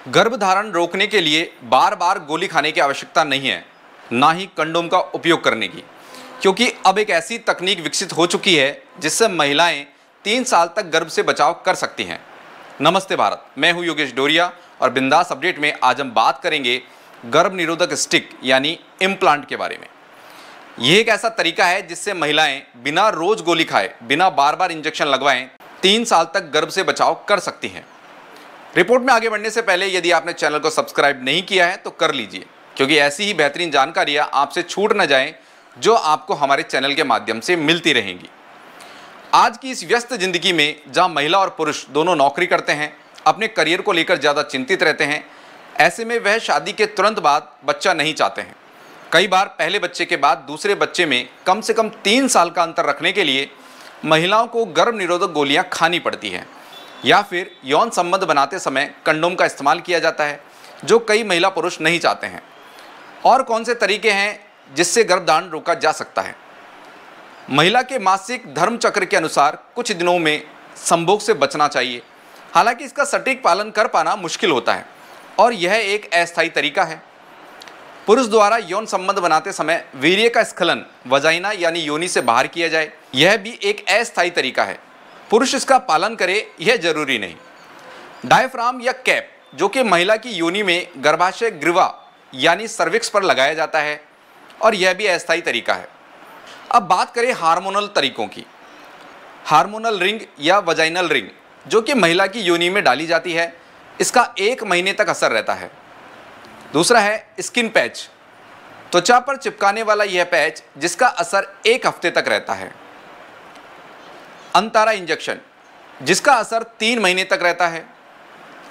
गर्भधारण रोकने के लिए बार बार गोली खाने की आवश्यकता नहीं है, ना ही कंडोम का उपयोग करने की, क्योंकि अब एक ऐसी तकनीक विकसित हो चुकी है जिससे महिलाएं 3 साल तक गर्भ से बचाव कर सकती हैं। नमस्ते भारत, मैं हूं योगेश डोरिया और बिंदास अपडेट में आज हम बात करेंगे गर्भ निरोधक स्टिक यानी इम्प्लांट के बारे में। यह एक ऐसा तरीका है जिससे महिलाएं बिना रोज गोली खाए, बिना बार बार इंजेक्शन लगवाएं 3 साल तक गर्भ से बचाव कर सकती हैं। रिपोर्ट में आगे बढ़ने से पहले यदि आपने चैनल को सब्सक्राइब नहीं किया है तो कर लीजिए, क्योंकि ऐसी ही बेहतरीन जानकारियां आपसे छूट न जाएं जो आपको हमारे चैनल के माध्यम से मिलती रहेंगी। आज की इस व्यस्त जिंदगी में जहां महिला और पुरुष दोनों नौकरी करते हैं, अपने करियर को लेकर ज़्यादा चिंतित रहते हैं, ऐसे में वह शादी के तुरंत बाद बच्चा नहीं चाहते हैं। कई बार पहले बच्चे के बाद दूसरे बच्चे में कम से कम 3 साल का अंतर रखने के लिए महिलाओं को गर्भ निरोधक गोलियां खानी पड़ती हैं, या फिर यौन संबंध बनाते समय कंडोम का इस्तेमाल किया जाता है, जो कई महिला पुरुष नहीं चाहते हैं। और कौन से तरीके हैं जिससे गर्भधारण रोका जा सकता है? महिला के मासिक धर्म चक्र के अनुसार कुछ दिनों में संभोग से बचना चाहिए। हालांकि इसका सटीक पालन कर पाना मुश्किल होता है और यह एक अस्थायी तरीका है। पुरुष द्वारा यौन संबंध बनाते समय वीर्य का स्खलन वजाइना यानी योनि से बाहर किया जाए, यह भी एक अस्थायी तरीका है। पुरुष इसका पालन करे यह जरूरी नहीं। डायफ्राम या कैप, जो कि महिला की योनि में गर्भाशय ग्रीवा यानी सर्विक्स पर लगाया जाता है, और यह भी अस्थायी तरीका है। अब बात करें हार्मोनल तरीकों की। हार्मोनल रिंग या वजाइनल रिंग, जो कि महिला की योनि में डाली जाती है, इसका 1 महीने तक असर रहता है। दूसरा है स्किन पैच, त्वचा पर चिपकाने वाला यह पैच जिसका असर 1 हफ्ते तक रहता है। अंतारा इंजेक्शन, जिसका असर 3 महीने तक रहता है।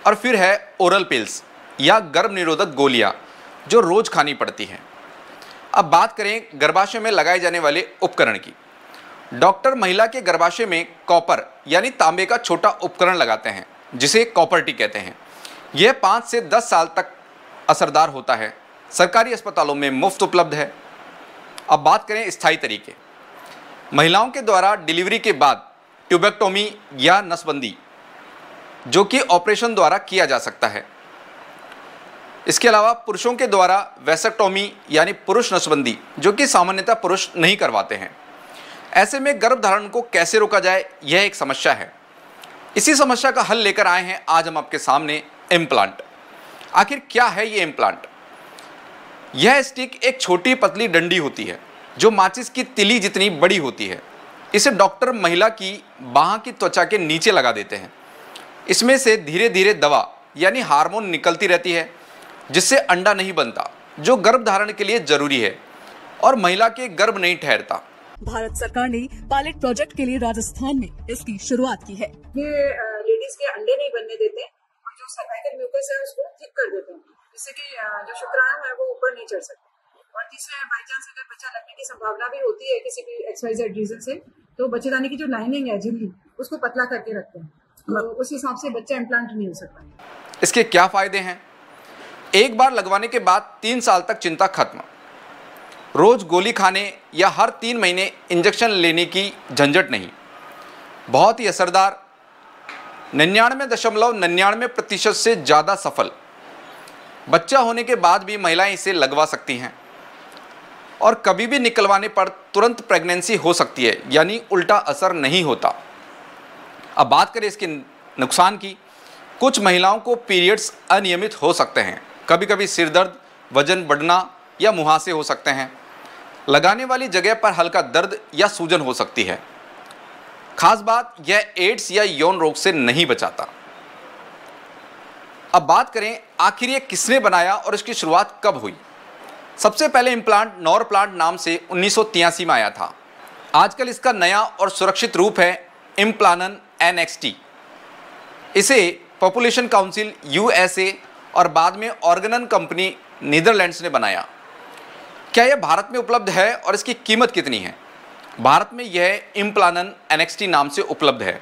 और फिर है ओरल पिल्स या गर्भ निरोधक गोलियां, जो रोज खानी पड़ती हैं। अब बात करें गर्भाशय में लगाए जाने वाले उपकरण की। डॉक्टर महिला के गर्भाशय में कॉपर यानी तांबे का छोटा उपकरण लगाते हैं, जिसे कॉपर टी कहते हैं। यह 5 से 10 साल तक असरदार होता है। सरकारी अस्पतालों में मुफ्त उपलब्ध है। अब बात करें स्थायी तरीके। महिलाओं के द्वारा डिलीवरी के बाद ट्यूबेक्टोमी या नसबंदी, जो कि ऑपरेशन द्वारा किया जा सकता है। इसके अलावा पुरुषों के द्वारा वैसेक्टोमी यानी पुरुष नसबंदी, जो कि सामान्यतः पुरुष नहीं करवाते हैं। ऐसे में गर्भधारण को कैसे रोका जाए, यह एक समस्या है। इसी समस्या का हल लेकर आए हैं आज हम आपके सामने इम्प्लांट। आखिर क्या है ये इम्प्लांट? यह स्टिक एक छोटी पतली डंडी होती है, जो माचिस की तिली जितनी बड़ी होती है। इसे डॉक्टर महिला की बाह की त्वचा के नीचे लगा देते हैं। इसमें से धीरे धीरे दवा यानी हार्मोन निकलती रहती है, जिससे अंडा नहीं बनता, जो गर्भधारण के लिए जरूरी है और महिला के गर्भ नहीं ठहरता। भारत सरकार ने पायलट प्रोजेक्ट के लिए राजस्थान में इसकी शुरुआत की है। ये लेडीज के अंडे नहीं बनने देते और जो सर्वाइकल म्यूकस है उसको थिक कर देते हैं, जिससे कि जो शुक्राणु है वो ऊपर नहीं चढ़ सकते। और तीसरा है, बाई चांस अगर बच्चा लगने की संभावना भी होती है किसी भी XYZ रीजन से, तो बच्चेदानी की जो लाइनिंग है झिल्ली, उसको पतला करके रखते हैं, तो उस हिसाब से बच्चा इम्प्लांट नहीं हो सकता। इसके क्या फायदे हैं? एक बार लगवाने के बाद 3 साल तक चिंता खत्म। रोज गोली खाने या हर 3 महीने इंजेक्शन लेने की झंझट नहीं। बहुत ही असरदार, 99.99% से ज़्यादा सफल। बच्चा होने के बाद भी महिलाएं इसे लगवा सकती हैं और कभी भी निकलवाने पर तुरंत प्रेगनेंसी हो सकती है, यानी उल्टा असर नहीं होता। अब बात करें इसके नुकसान की। कुछ महिलाओं को पीरियड्स अनियमित हो सकते हैं। कभी कभी सिर दर्द, वजन बढ़ना या मुहासे हो सकते हैं। लगाने वाली जगह पर हल्का दर्द या सूजन हो सकती है। खास बात, यह एड्स या यौन रोग से नहीं बचाता। अब बात करें आखिर ये किसने बनाया और इसकी शुरुआत कब हुई। सबसे पहले इम्प्लांट नॉर प्लांट नाम से 1983 में आया था। आजकल इसका नया और सुरक्षित रूप है इम्प्लानन NXT। इसे पॉपुलेशन काउंसिल USA और बाद में ऑर्गेनन कंपनी नीदरलैंड्स ने बनाया। क्या यह भारत में उपलब्ध है और इसकी कीमत कितनी है? भारत में यह इम्प्लानन NXT नाम से उपलब्ध है।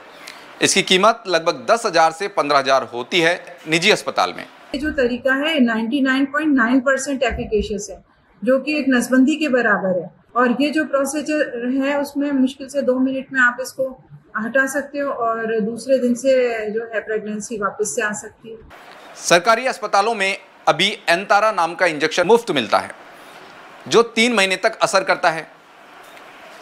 इसकी कीमत लगभग 10,000 से 15,000 होती है निजी अस्पताल में। ये जो तरीका है 99.9% एफिकेशियस है, जो कि एक नसबंदी के बराबर है। और ये जो प्रोसीजर है उसमें मुश्किल से 2 मिनट में आप इसको हटा सकते हो और दूसरे दिन से जो है प्रेगनेंसी वापस से आ सकती है। सरकारी अस्पतालों में अभी एंतारा नाम का इंजेक्शन मुफ्त मिलता है जो 3 महीने तक असर करता है।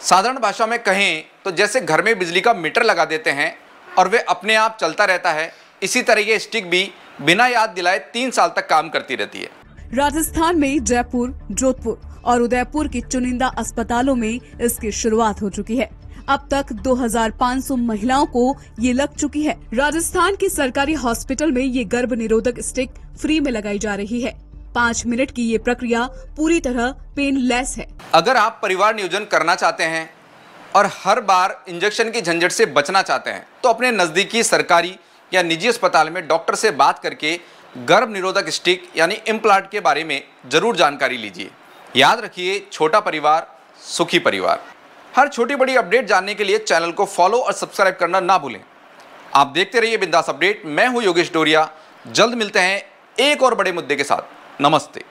साधारण भाषा में कहें तो जैसे घर में बिजली का मीटर लगा देते हैं और वे अपने आप चलता रहता है, इसी तरह ये स्टिक भी बिना याद दिलाए 3 साल तक काम करती रहती है। राजस्थान में जयपुर, जोधपुर और उदयपुर के चुनिंदा अस्पतालों में इसकी शुरुआत हो चुकी है। अब तक 2500 महिलाओं को ये लग चुकी है। राजस्थान के सरकारी हॉस्पिटल में ये गर्भ निरोधक स्टिक फ्री में लगाई जा रही है। 5 मिनट की ये प्रक्रिया पूरी तरह पेनलेस है। अगर आप परिवार नियोजन करना चाहते हैं और हर बार इंजेक्शन की झंझट से बचना चाहते हैं तो अपने नजदीकी सरकारी या निजी अस्पताल में डॉक्टर से बात करके गर्भ निरोधक स्टिक यानी इम्प्लांट के बारे में जरूर जानकारी लीजिए। याद रखिए, छोटा परिवार सुखी परिवार। हर छोटी बड़ी अपडेट जानने के लिए चैनल को फॉलो और सब्सक्राइब करना ना भूलें। आप देखते रहिए बिंदास अपडेट। मैं हूं योगेश डोरिया। जल्द मिलते हैं एक और बड़े मुद्दे के साथ। नमस्ते।